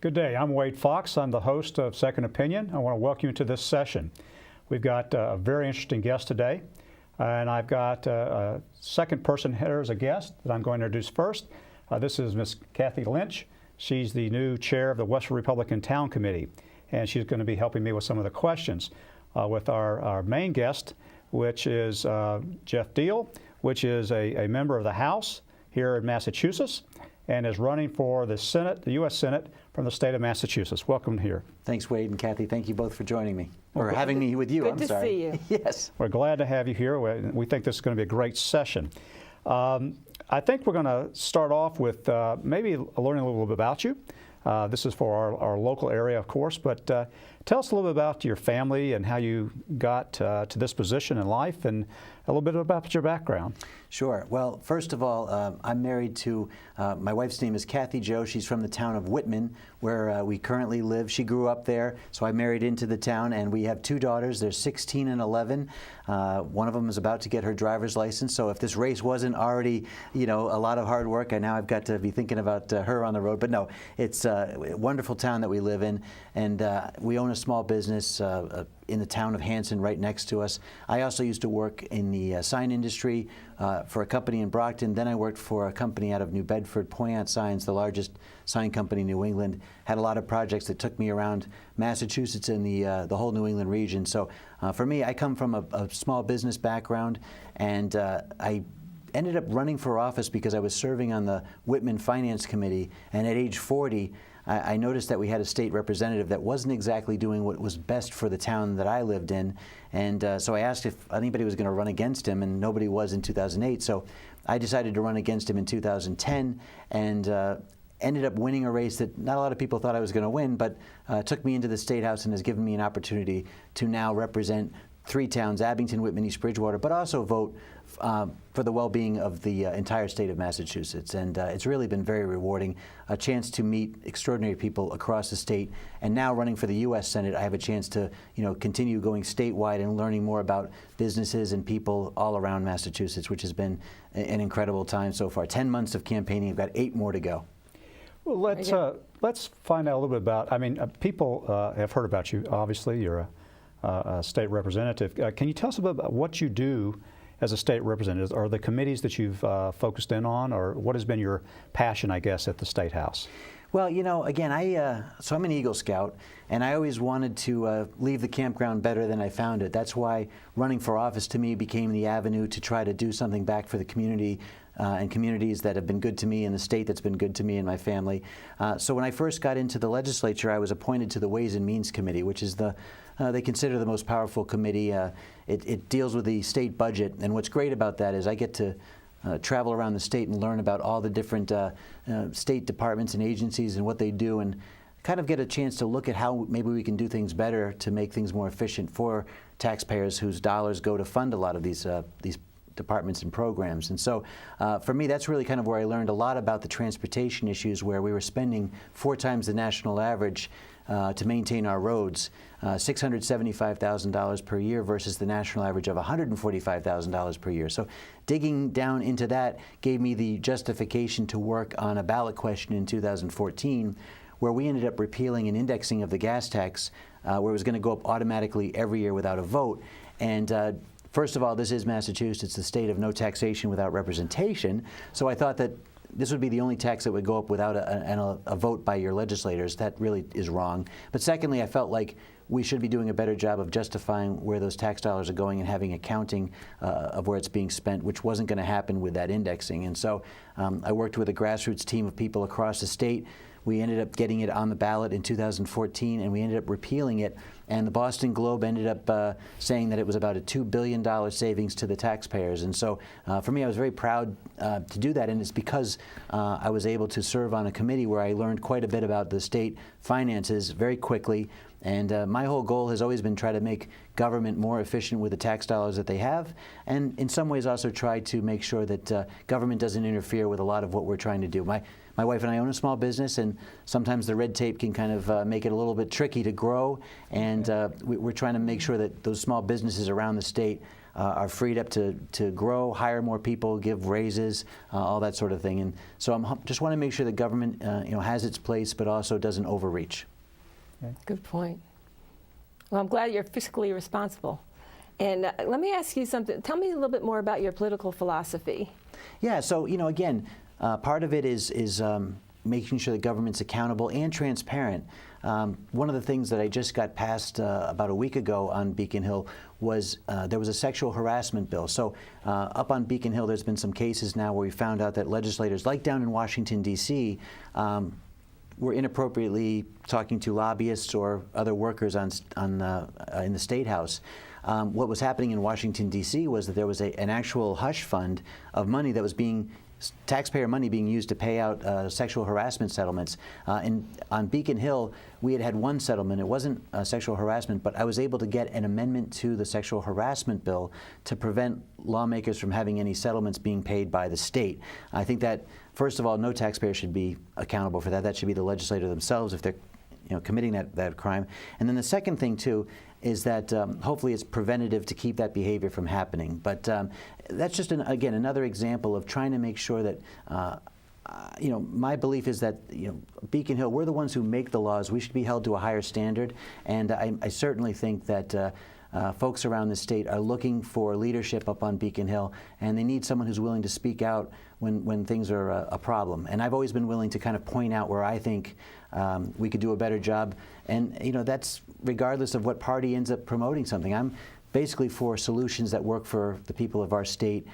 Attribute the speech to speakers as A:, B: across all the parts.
A: Good day. I'm Wade Fox. I'm the host of Second Opinion. I want to welcome you to this session. We've got a very interesting guest today, and I've got a second person here as a guest that I'm going to introduce first. This is Miss Kathy Lynch. She's the new chair of the Western Republican Town Committee, and she's going to be helping me with some of the questions. With our main guest, which is Geoff Diehl, which is a member of the House here in Massachusetts, and is running for the Senate, the U.S. Senate, from the state of Massachusetts. Welcome here.
B: Thanks, Wade and Kathy. Thank you both for joining me, or having me with you.
C: Good to see you.
B: Yes.
A: We're glad to have you here. We think this is going to be a great session. I think we're going to start off with maybe learning a little bit about you. This is for our local area, of course, but tell us a little bit about your family and how you got to this position in life, and a little bit about your background.
B: Sure. Well, first of all, I'm married to, my wife's name is Kathy Jo. She's from the town of Whitman, where we currently live. She grew up there, so I married into the town, and we have two daughters. They're 16 and 11. One of them is about to get her driver's license, so if this race wasn't already, a lot of hard work, now I've got to be thinking about her on the road. But no, it's a wonderful town that we live in, and we own a small business in the town of Hanson right next to us. I also used to work in the sign industry for a company in Brockton. Then I worked for a company out of New Bedford, Poyant Signs, the largest sign company in New England. Had a lot of projects that took me around Massachusetts and the whole New England region. So for me, I come from a small business background, and I ended up running for office because I was serving on the Whitman Finance Committee, and at age 40, I noticed that we had a state representative that wasn't exactly doing what was best for the town that I lived in, and so I asked if anybody was going to run against him, and nobody was in 2008. So I decided to run against him in 2010, and ended up winning a race that not a lot of people thought I was going to win, but took me into the State House and has given me an opportunity to now represent three towns, Abington, Whitman, East Bridgewater, but also vote for the well-being of the entire state of Massachusetts. And it's really been very rewarding, a chance to meet extraordinary people across the state. And now running for the U.S. Senate, I have a chance to continue going statewide and learning more about businesses and people all around Massachusetts, which has been an incredible time so far. 10 months of campaigning, I've got 8 more to go.
A: Well, let's find out a little bit about, people have heard about you, obviously. You're a state representative. Can you tell us about what you do as a state representative? Are the committees that you've focused in on, or what has been your passion, I guess, at the State House?
B: Well, again, so I'm an Eagle Scout, and I always wanted to leave the campground better than I found it. That's why running for office to me became the avenue to try to do something back for the community and communities that have been good to me, and the state that's been good to me and my family. So when I first got into the legislature, I was appointed to the Ways and Means Committee, which is they consider the most powerful committee. It deals with the state budget, and what's great about that is I get to travel around the state and learn about all the different state departments and agencies and what they do, and kind of get a chance to look at how maybe we can do things better to make things more efficient for taxpayers whose dollars go to fund a lot of these departments and programs. And so for me, that's really kind of where I learned a lot about the transportation issues, where we were spending 4 times the national average to maintain our roads, $675,000 per year versus the national average of $145,000 per year. So digging down into that gave me the justification to work on a ballot question in 2014, where we ended up repealing an indexing of the gas tax, where it was going to go up automatically every year without a vote. And first of all, this is Massachusetts, the state of no taxation without representation. So I thought that this would be the only tax that would go up without a vote by your legislators. That really is wrong. But secondly, I felt like we should be doing a better job of justifying where those tax dollars are going and having accounting of where it's being spent, which wasn't going to happen with that indexing. And so I worked with a grassroots team of people across the state. We ended up getting it on the ballot in 2014, and we ended up repealing it. And the Boston Globe ended up saying that it was about a $2 billion savings to the taxpayers. And so for me, I was very proud to do that. And it's because I was able to serve on a committee where I learned quite a bit about the state finances very quickly. And my whole goal has always been try to make government more efficient with the tax dollars that they have, and in some ways also try to make sure that government doesn't interfere with a lot of what we're trying to do. My wife and I own a small business, and sometimes the red tape can kind of make it a little bit tricky to grow, and we're trying to make sure that those small businesses around the state are freed up to grow, hire more people, give raises, all that sort of thing. And so just want to make sure the government has its place, but also doesn't overreach.
A: Okay.
C: Good point. Well, I'm glad you're fiscally responsible. And let me ask you something. Tell me a little bit more about your political philosophy.
B: Yeah, so, again, part of it is making sure the government's accountable and transparent. One of the things that I just got passed about a week ago on Beacon Hill was there was a sexual harassment bill. So up on Beacon Hill, there's been some cases now where we found out that legislators, like down in Washington, D.C., were inappropriately talking to lobbyists or other workers in the State House. What was happening in Washington, D.C. was that there was an actual hush fund of money that was taxpayer money being used to pay out sexual harassment settlements. On Beacon Hill, we had one settlement. It wasn't sexual harassment, but I was able to get an amendment to the sexual harassment bill to prevent lawmakers from having any settlements being paid by the state. I think that, first of all, no taxpayer should be accountable for that. That should be the legislator themselves if they're committing that crime. And then the second thing, too, is that hopefully it's preventative to keep that behavior from happening. But that's just, again, another example of trying to make sure that, my belief is that, Beacon Hill, we're the ones who make the laws. We should be held to a higher standard. And I certainly think that folks around the state are looking for leadership up on Beacon Hill, and they need someone who's willing to speak out when things are a problem. And I've always been willing to kind of point out where I think we could do a better job. And, that's regardless of what party ends up promoting something. I'm basically for solutions that work for the people of our state,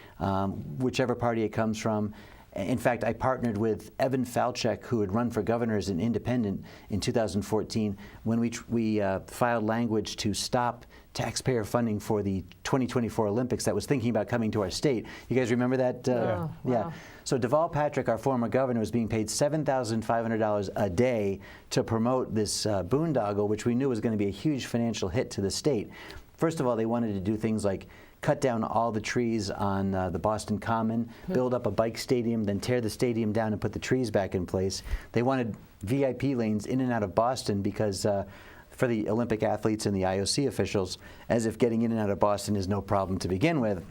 B: whichever party it comes from. In fact, I partnered with Evan Falchuk, who had run for governor as an independent in 2014, when we filed language to stop taxpayer funding for the 2024 Olympics that was thinking about coming to our state. You guys remember that?
C: Wow.
B: Yeah. So Deval Patrick, our former governor, was being paid $7,500 a day to promote this boondoggle, which we knew was going to be a huge financial hit to the state. First of all, they wanted to do things like cut down all the trees on the Boston Common, build up a bike stadium, then tear the stadium down and put the trees back in place. They wanted VIP lanes in and out of Boston because for the Olympic athletes and the IOC officials, as if getting in and out of Boston is no problem to begin with.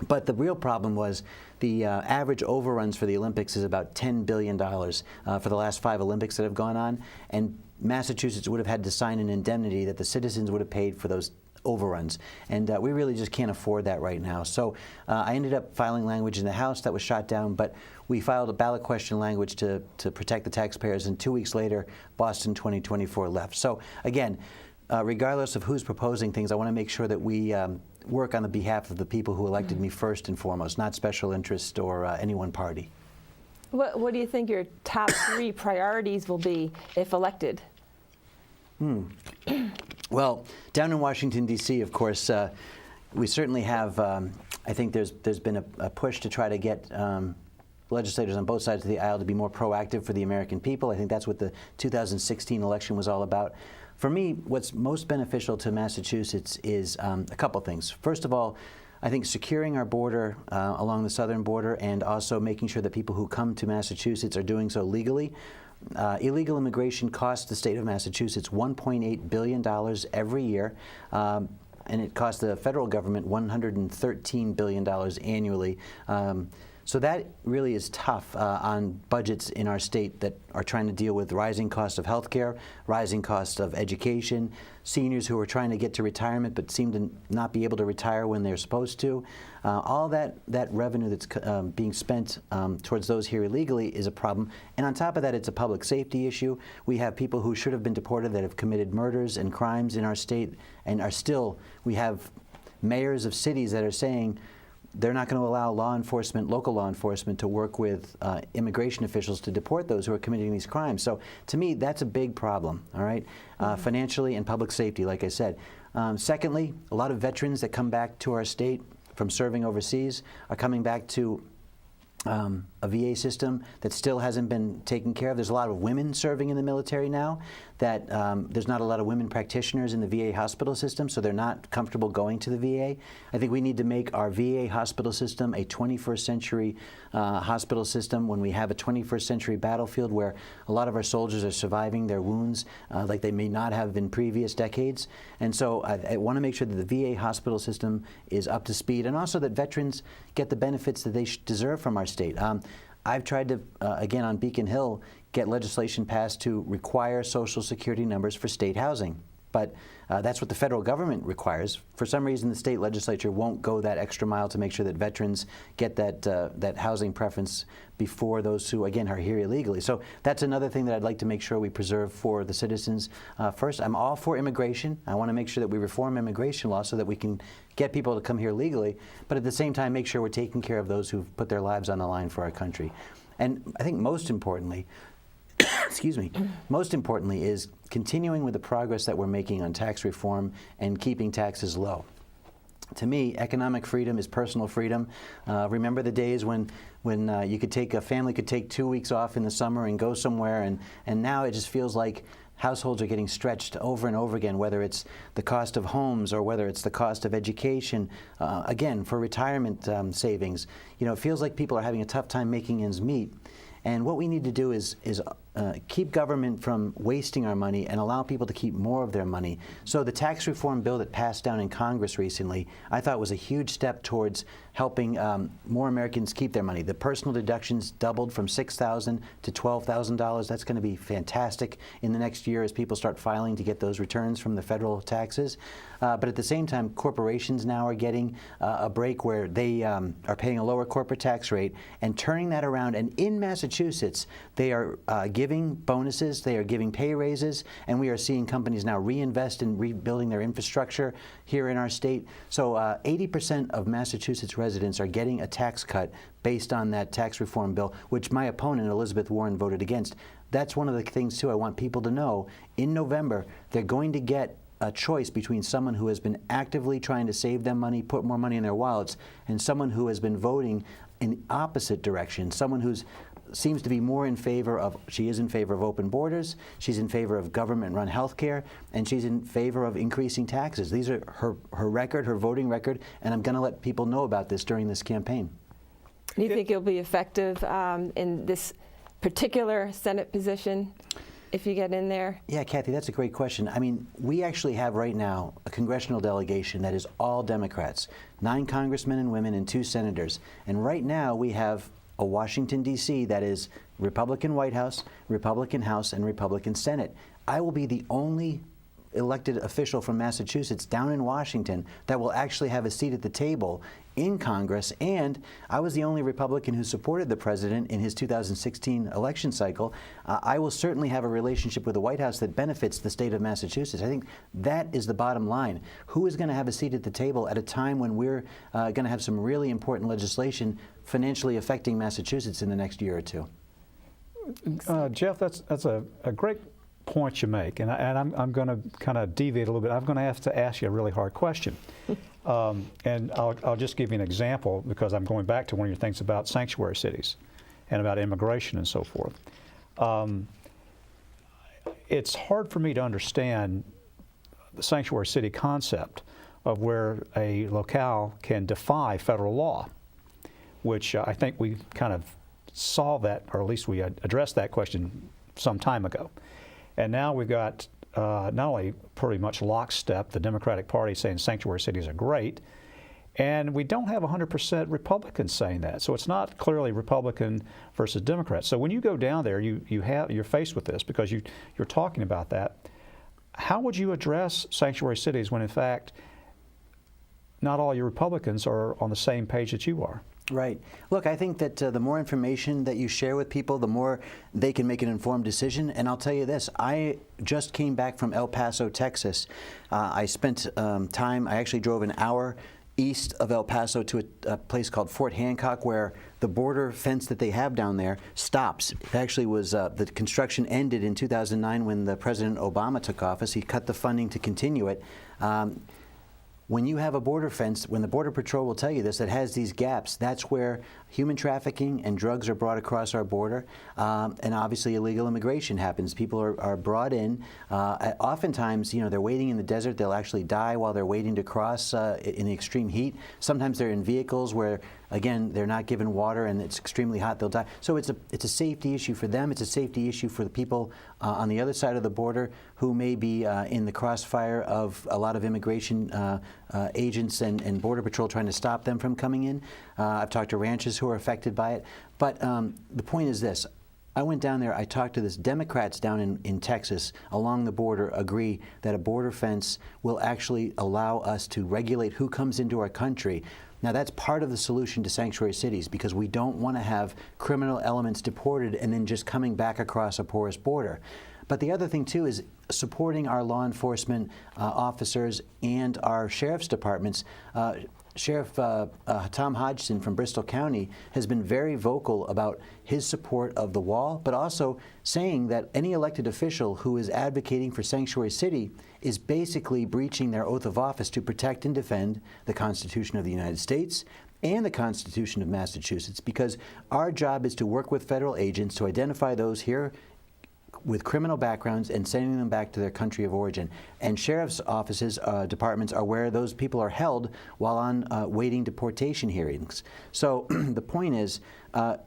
B: But the real problem was the average overruns for the Olympics is about $10 billion for the last 5 Olympics that have gone on, and Massachusetts would have had to sign an indemnity that the citizens would have paid for those overruns, and we really just can't afford that right now. So I ended up filing language in the House that was shot down, but we filed a ballot question language to protect the taxpayers, and 2 weeks later, Boston 2024 left. So again, regardless of who's proposing things, I want to make sure that we work on the behalf of the people who elected me first and foremost, not special interest or any one party.
C: What do you think your top 3 priorities will be if elected?
B: Well, down in Washington, D.C., of course, we certainly have, I think there's been a push to try to get legislators on both sides of the aisle to be more proactive for the American people. I think that's what the 2016 election was all about. For me, what's most beneficial to Massachusetts is a couple things. First of all, I think securing our border along the southern border, and also making sure that people who come to Massachusetts are doing so legally. Illegal immigration costs the state of Massachusetts $1.8 billion every year, and it costs the federal government $113 billion annually. So that really is tough on budgets in our state that are trying to deal with rising costs of health care, rising costs of education, seniors who are trying to get to retirement but seem to not be able to retire when they're supposed to. All that revenue that's being spent towards those here illegally is a problem. And on top of that, it's a public safety issue. We have people who should have been deported that have committed murders and crimes in our state and are still, we have mayors of cities that are saying they're not going to allow law enforcement, local law enforcement, to work with immigration officials to deport those who are committing these crimes. So to me, that's a big problem, all right, financially and public safety, like I said. Secondly, a lot of veterans that come back to our state from serving overseas are coming back to a VA system that still hasn't been taken care of. There's a lot of women serving in the military now that there's not a lot of women practitioners in the VA hospital system, so they're not comfortable going to the VA. I think we need to make our VA hospital system a 21st century hospital system when we have a 21st century battlefield where a lot of our soldiers are surviving their wounds like they may not have in previous decades. And so I want to make sure that the VA hospital system is up to speed, and also that veterans get the benefits that they deserve from our state. I've tried to, again, on Beacon Hill, get legislation passed to require Social Security numbers for state housing. But that's what the federal government requires. For some reason, the state legislature won't go that extra mile to make sure that veterans get that housing preference before those who, again, are here illegally. So that's another thing that I'd like to make sure we preserve for the citizens. First, I'm all for immigration. I want to make sure that we reform immigration law so that we can get people to come here legally, but at the same time make sure we're taking care of those who've put their lives on the line for our country. And I think most importantly, excuse me, most importantly is continuing with the progress that we're making on tax reform and keeping taxes low. To me, economic freedom is personal freedom. Remember the days when you could take, a family could take 2 weeks off in the summer and go somewhere, and now it just feels like households are getting stretched over and over again, whether it's the cost of homes or whether it's the cost of education, again, for retirement savings. You know, it feels like people are having a tough time making ends meet. And what we need to do is keep government from wasting our money and allow people to keep more of their money. So the tax reform bill that passed down in Congress recently, I thought was a huge step towards helping more Americans keep their money. The personal deductions doubled from $6,000 to $12,000. That's going to be fantastic in the next year as people start filing to get those returns from the federal taxes. But at the same time, corporations now are getting a break where they are paying a lower corporate tax rate and turning that around. And in Massachusetts, they are giving bonuses, they are giving pay raises, and we are seeing companies now reinvest in rebuilding their infrastructure here in our state. So 80% of Massachusetts residents are getting a tax cut based on that tax reform bill, which my opponent, Elizabeth Warren, voted against. That's one of the things, too, I want people to know. In November, they're going to get a choice between someone who has been actively trying to save them money, put more money in their wallets, and someone who has been voting in the opposite direction, someone who's seems to be more in favor of, she is in favor of open borders, she's in favor of government-run health care, and she's in favor of increasing taxes. These are her record, her voting record, and I'm going to let people know about this during this campaign.
C: Do you think you'll be effective in this particular Senate position if you get in there?
B: Yeah, Kathy, that's a great question. I mean, we actually have right now a congressional delegation that is all Democrats, 9 congressmen and women and 2 senators. And right now we have a Washington, D.C. that is Republican White House, Republican House, and Republican Senate. I will be the only elected official from Massachusetts down in Washington that will actually have a seat at the table in Congress, and I was the only Republican who supported the president in his 2016 election cycle. I will certainly have a relationship with the White House that benefits the state of Massachusetts. I think that is the bottom line. Who is going to have a seat at the table at a time when we're going to have some really important legislation financially affecting Massachusetts in the next year or two?
A: Geoff, that's a great point you make, and I'm going to kind of deviate a little bit. I'm going to have to ask you a really hard question. And I'll just give you an example because I'm going back to one of your things about sanctuary cities and about immigration and so forth. It's hard for me to understand the sanctuary city concept of where a locale can defy federal law, which I think we kind of solved that, or at least we addressed that question some time ago. And now we've got not only pretty much lockstep, the Democratic Party saying sanctuary cities are great, and we don't have 100% Republicans saying that. So it's not clearly Republican versus Democrat. So when you go down there, you're faced with this because you're talking about that. How would you address sanctuary cities when, in fact, not all your Republicans are on the same page that you are?
B: Right. Look, I think that the more information that you share with people, the more they can make an informed decision. And I'll tell you this, I just came back from El Paso, Texas. I spent time, I actually drove an hour east of El Paso to a place called Fort Hancock, where the border fence that they have down there stops. It actually was, the construction ended in 2009 when the President Obama took office. He cut the funding to continue it. when you have a border fence, when the Border Patrol will tell you this, that has these gaps, that's where human trafficking and drugs are brought across our border, and obviously illegal immigration happens. People are brought in. Oftentimes, they're waiting in the desert. They'll actually die while they're waiting to cross in the extreme heat. Sometimes they're in vehicles where, again, they're not given water and it's extremely hot. They'll die. So it's a safety issue for them. It's a safety issue for the people on the other side of the border who may be in the crossfire of a lot of immigration agents and Border Patrol trying to stop them from coming in. I've talked to ranchers who are affected by it. But the point is this. I went down there, I talked to this. Democrats down in Texas along the border agree that a border fence will actually allow us to regulate who comes into our country. Now, that's part of the solution to sanctuary cities, because we don't want to have criminal elements deported and then just coming back across a porous border. But the other thing, too, is supporting our law enforcement officers and our sheriff's departments. Sheriff Tom Hodgson from Bristol County has been very vocal about his support of the wall, but also saying that any elected official who is advocating for sanctuary city is basically breaching their oath of office to protect and defend the Constitution of the United States and the Constitution of Massachusetts, because our job is to work with federal agents to identify those here with criminal backgrounds and sending them back to their country of origin. And sheriff's offices, departments are where those people are held while on waiting deportation hearings. So the point is,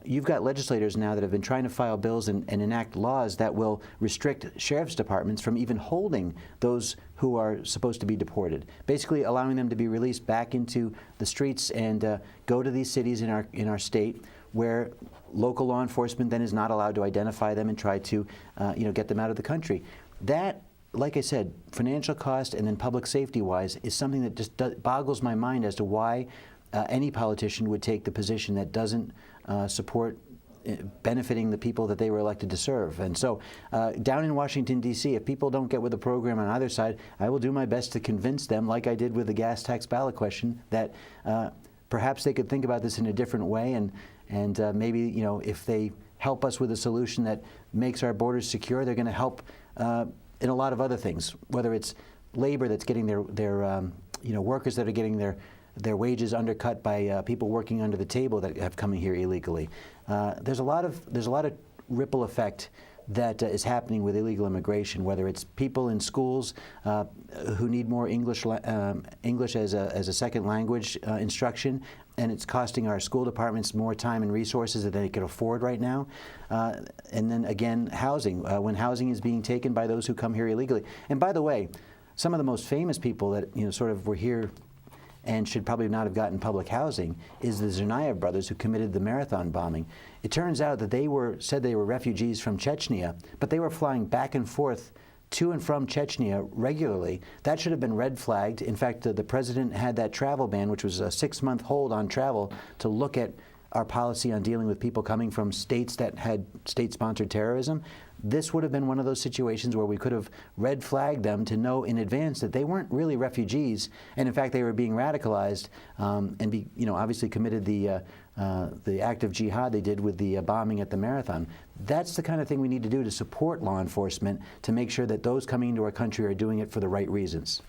B: you've got legislators now that have been trying to file bills and enact laws that will restrict sheriff's departments from even holding those who are supposed to be deported, basically allowing them to be released back into the streets and go to these cities in our state where local law enforcement then is not allowed to identify them and try to get them out of the country. That, like I said, financial cost and then public safety-wise is something that just boggles my mind as to why any politician would take the position that doesn't support benefiting the people that they were elected to serve. And so down in Washington, D.C., if people don't get with the program on either side, I will do my best to convince them, like I did with the gas tax ballot question, that perhaps they could think about this in a different way, and maybe, if they help us with a solution that makes our borders secure, they're going to help in a lot of other things, whether it's labor that's getting their workers that are getting their wages undercut by people working under the table that have come in here illegally. There's a lot of ripple effect that is happening with illegal immigration, whether it's people in schools who need more English as a second language instruction, and it's costing our school departments more time and resources than they can afford right now. And then again, housing, when housing is being taken by those who come here illegally. And by the way, some of the most famous people that sort of were here and should probably not have gotten public housing is the Tsarnaev brothers, who committed the Marathon bombing. It turns out that they said they were refugees from Chechnya, but they were flying back and forth to and from Chechnya regularly. That should have been red flagged. In fact, the president had that travel ban, which was a 6-month hold on travel, to look at our policy on dealing with people coming from states that had state-sponsored terrorism. This would have been one of those situations where we could have red flagged them to know in advance that they weren't really refugees, and in fact they were being radicalized and obviously committed the act of jihad they did with the bombing at the Marathon. That's the kind of thing we need to do to support law enforcement, to make sure that those coming into our country are doing it for the right reasons.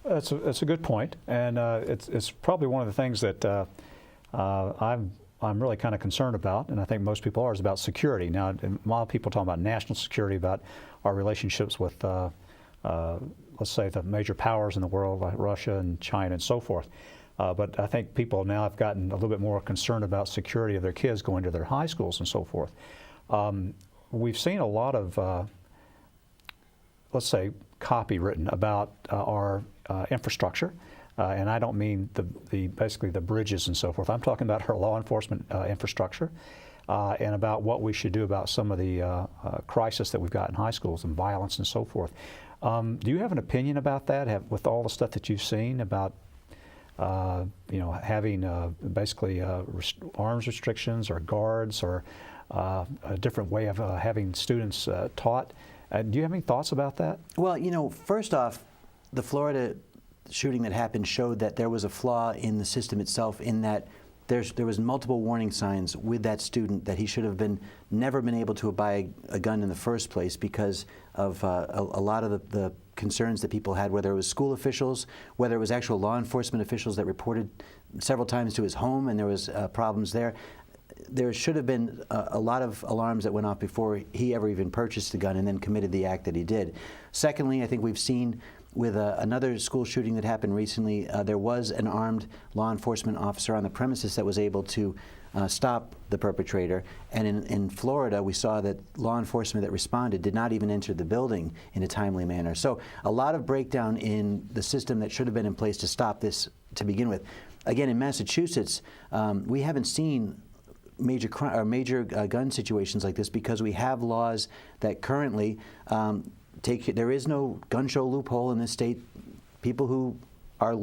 A: That's a good point, and it's probably one of the things that I'm really kind of concerned about, and I think most people are, is about security. Now, a lot of people talk about national security, about our relationships with, let's say, the major powers in the world, like Russia and China and so forth. But I think people now have gotten a little bit more concerned about security of their kids going to their high schools and so forth. We've seen a lot of, let's say, copy written about our infrastructure. And I don't mean basically the bridges and so forth. I'm talking about our law enforcement infrastructure and about what we should do about some of the crisis that we've got in high schools and violence and so forth. Do you have an opinion about that, with all the stuff that you've seen about having basically arms restrictions or guards or a different way of having students taught? Do you have any thoughts about that?
B: Well, first off, the Florida shooting that happened showed that there was a flaw in the system itself, in that there was multiple warning signs with that student that he should have never been able to buy a gun in the first place because of a lot of the concerns that people had, whether it was school officials, whether it was actual law enforcement officials that reported several times to his home and there was problems there. There should have been a lot of alarms that went off before he ever even purchased a gun and then committed the act that he did. Secondly, I think we've seen with another school shooting that happened recently, there was an armed law enforcement officer on the premises that was able to stop the perpetrator. And in Florida, we saw that law enforcement that responded did not even enter the building in a timely manner. So a lot of breakdown in the system that should have been in place to stop this to begin with. Again, in Massachusetts, we haven't seen major gun situations like this because we have laws that currently there is no gun show loophole in this state. People who are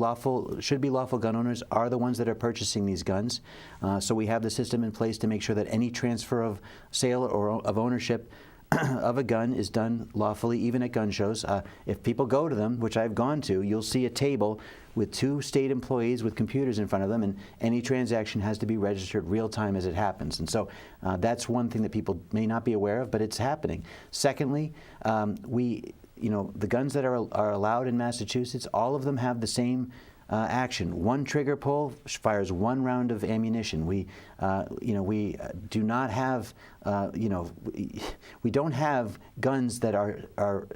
B: should be lawful gun owners are the ones that are purchasing these guns. So we have the system in place to make sure that any transfer of sale or of ownership of a gun is done lawfully, even at gun shows. If people go to them, which I've gone to, you'll see a table with 2 state employees with computers in front of them, and any transaction has to be registered real time as it happens. And so that's one thing that people may not be aware of, but it's happening. Secondly, the guns that are allowed in Massachusetts, all of them have the same action. One trigger pull fires 1 round of ammunition. We do not have, we don't have guns that are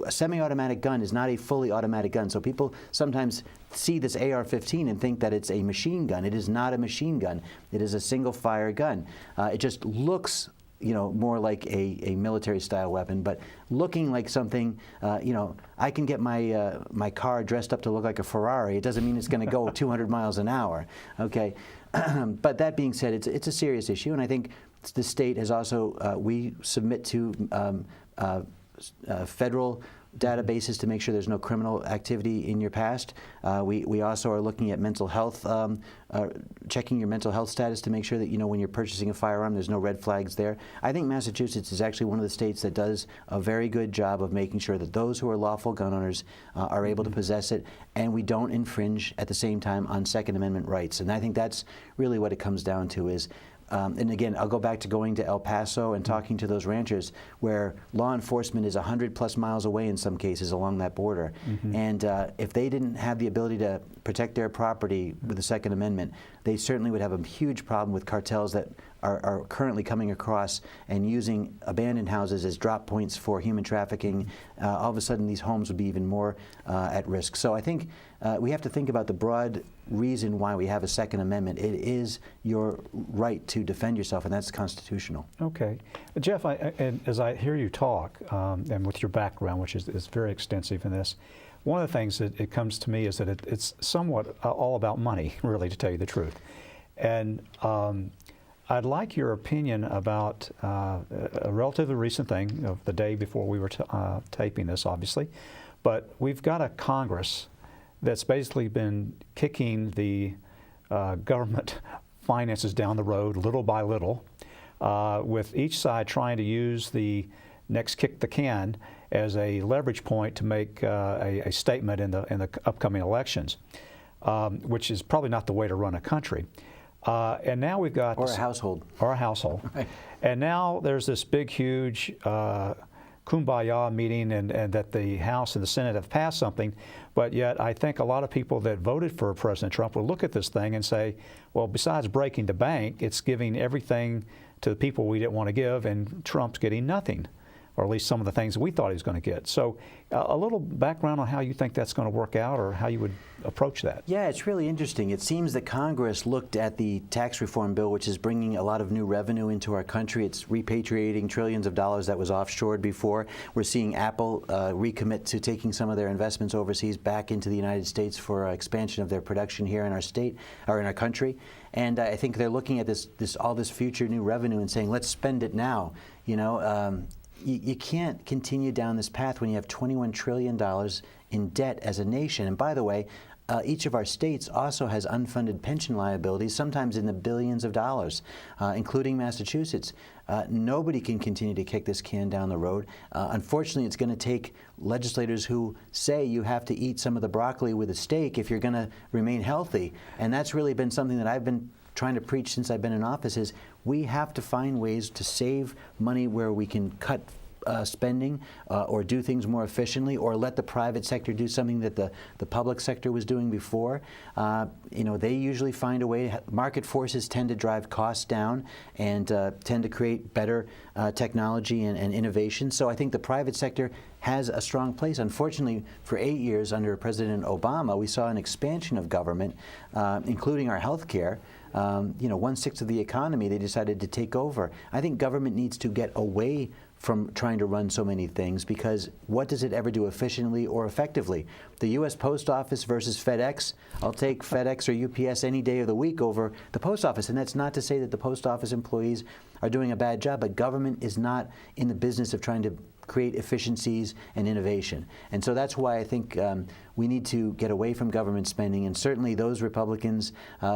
B: a semi-automatic gun is not a fully automatic gun. So people sometimes see this AR-15 and think that it's a machine gun. It is not a machine gun. It is a single-fire gun. It just looks more like a military-style weapon, but looking like something, I can get my car dressed up to look like a Ferrari. It doesn't mean it's going to go 200 miles an hour, okay? But that being said, it's a serious issue, and I think the state has also, we submit to federal databases to make sure there's no criminal activity in your past. We also are looking at mental health, checking your mental health status to make sure that when you're purchasing a firearm, there's no red flags there. I think Massachusetts is actually one of the states that does a very good job of making sure that those who are lawful gun owners are able to possess it, and we don't infringe at the same time on Second Amendment rights. And I think that's really what it comes down to is, and again, I'll go back to going to El Paso and talking to those ranchers where law enforcement is 100+ miles away in some cases along that border. And if they didn't have the ability to protect their property with the Second Amendment, they certainly would have a huge problem with cartels that are currently coming across and using abandoned houses as drop points for human trafficking. All of a sudden, these homes would be even more at risk. So I think we have to think about the broad reason why we have a Second Amendment. It is your right to defend yourself, and that's constitutional.
A: Okay. Geoff, and as I hear you talk, and with your background, which is very extensive in this, one of the things that it comes to me is that it's somewhat all about money, really, to tell you the truth. And I'd like your opinion about a relatively recent thing of the day before we were taping this, obviously. But we've got a Congress that's basically been kicking the government finances down the road little by little, with each side trying to use the next kick the can as a leverage point to make a statement in the upcoming elections, which is probably not the way to run a country. And now we've got...
B: Or a household.
A: Or a household. Right. And now there's this big, huge kumbaya meeting and that the House and the Senate have passed something, but yet I think a lot of people that voted for President Trump will look at this thing and say, well, besides breaking the bank, it's giving everything to the people we didn't want to give, and Trump's getting nothing, or at least some of the things that we thought he was going to get. So a little background on how you think that's going to work out, or how you would approach that.
B: Yeah, it's really interesting. It seems that Congress looked at the tax reform bill, which is bringing a lot of new revenue into our country. It's repatriating trillions of dollars that was offshored before. We're seeing Apple recommit to taking some of their investments overseas back into the United States for expansion of their production here in our state, or in our country. And I think they're looking at all this future new revenue and saying, let's spend it now. You can't continue down this path when you have $21 trillion in debt as a nation. And by the way, each of our states also has unfunded pension liabilities, sometimes in the billions of dollars, including Massachusetts. Nobody can continue to kick this can down the road. Unfortunately, it's going to take legislators who say you have to eat some of the broccoli with a steak if you're going to remain healthy. And that's really been something that I've been trying to preach since I've been in office is we have to find ways to save money where we can cut spending or do things more efficiently, or let the private sector do something that the public sector was doing before. They usually find a way. Market forces tend to drive costs down and tend to create better technology and innovation. So I think the private sector has a strong place. Unfortunately, for 8 years under President Obama, we saw an expansion of government, including our health care. 1/6 of the economy they decided to take over. I think government needs to get away from trying to run so many things, because what does it ever do efficiently or effectively? The U.S. Post Office versus FedEx, I'll take FedEx or UPS any day of the week over the post office. And that's not to say that the post office employees are doing a bad job, but government is not in the business of trying to create efficiencies and innovation. And so that's why I think we need to get away from government spending. And certainly those Republicans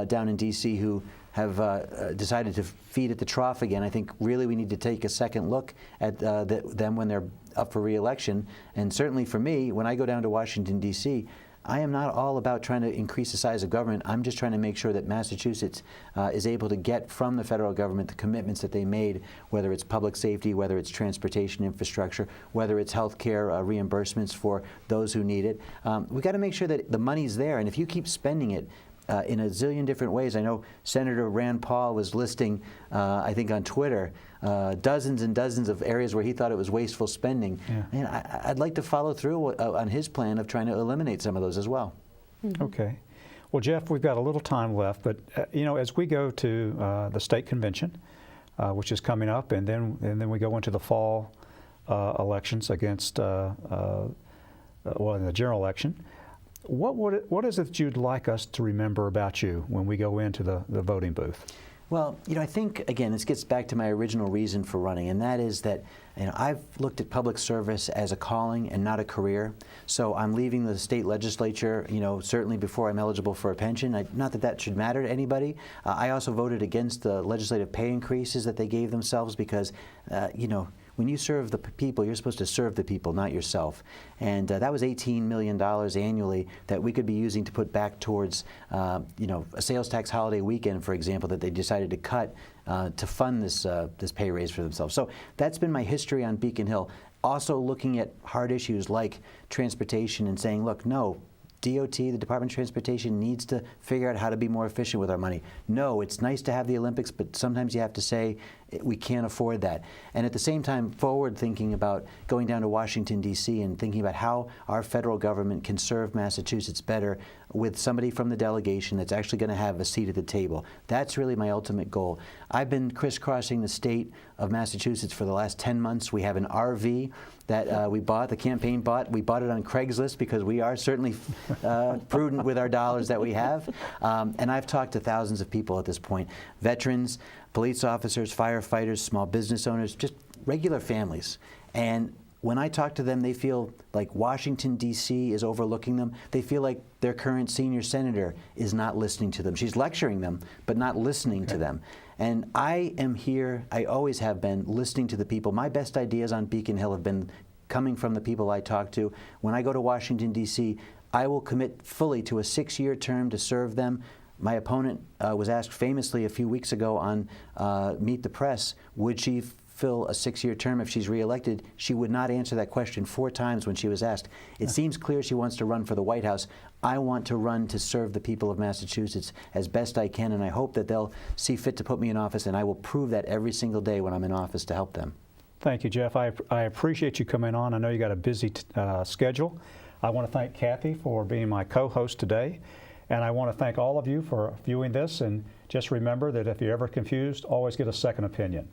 B: down in D.C. who have decided to feed at the trough again, I think really we need to take a second look at them when they're up for re-election. And certainly for me, when I go down to Washington, D.C., I am not all about trying to increase the size of government. I'm just trying to make sure that Massachusetts is able to get from the federal government the commitments that they made, whether it's public safety, whether it's transportation infrastructure, whether it's health care reimbursements for those who need it. We've got to make sure that the money's there, and if you keep spending it in a zillion different ways. I know Senator Rand Paul was listing, I think on Twitter, dozens and dozens of areas where he thought it was wasteful spending. Yeah. And I'd like to follow through on his plan of trying to eliminate some of those as well.
C: Mm-hmm.
A: Okay. Well, Geoff, we've got a little time left, but as we go to the state convention, which is coming up, and then we go into the fall elections against, in the general election. What is it that you'd like us to remember about you when we go into the voting booth?
B: Well, I think, again, this gets back to my original reason for running, and that is that I've looked at public service as a calling and not a career. So I'm leaving the state legislature, certainly before I'm eligible for a pension. Not that that should matter to anybody. I also voted against the legislative pay increases that they gave themselves because, when you serve the people, you're supposed to serve the people, not yourself. And that was $18 million annually that we could be using to put back towards, a sales tax holiday weekend, for example, that they decided to cut to fund this pay raise for themselves. So that's been my history on Beacon Hill. Also looking at hard issues like transportation and saying, look, no, DOT, the Department of Transportation, needs to figure out how to be more efficient with our money. No, it's nice to have the Olympics, but sometimes you have to say we can't afford that. And at the same time, forward thinking about going down to Washington, D.C. and thinking about how our federal government can serve Massachusetts better with somebody from the delegation that's actually going to have a seat at the table. That's really my ultimate goal. I've been crisscrossing the state of Massachusetts for the last 10 months. We have an RV that we bought, the campaign bought. We bought it on Craigslist because we are certainly prudent with our dollars that we have. And I've talked to thousands of people at this point, veterans, police officers, firefighters, small business owners, just regular families. And when I talk to them, they feel like Washington, D.C. is overlooking them. They feel like their current senior senator is not listening to them. She's lecturing them, but not listening to them. And I am here, I always have been, listening to the people. My best ideas on Beacon Hill have been coming from the people I talk to. When I go to Washington, D.C., I will commit fully to a 6-year term to serve them. My opponent was asked famously a few weeks ago on Meet the Press, would she fill a 6-year term if she's reelected? She would not answer that question 4 times when she was asked. It seems clear she wants to run for the White House. I want to run to serve the people of Massachusetts as best I can, and I hope that they'll see fit to put me in office, and I will prove that every single day when I'm in office to help them.
A: Thank you, Geoff. I appreciate you coming on. I know you got a busy schedule. I want to thank Kathy for being my co-host today, and I want to thank all of you for viewing this, and just remember that if you're ever confused, always get a second opinion.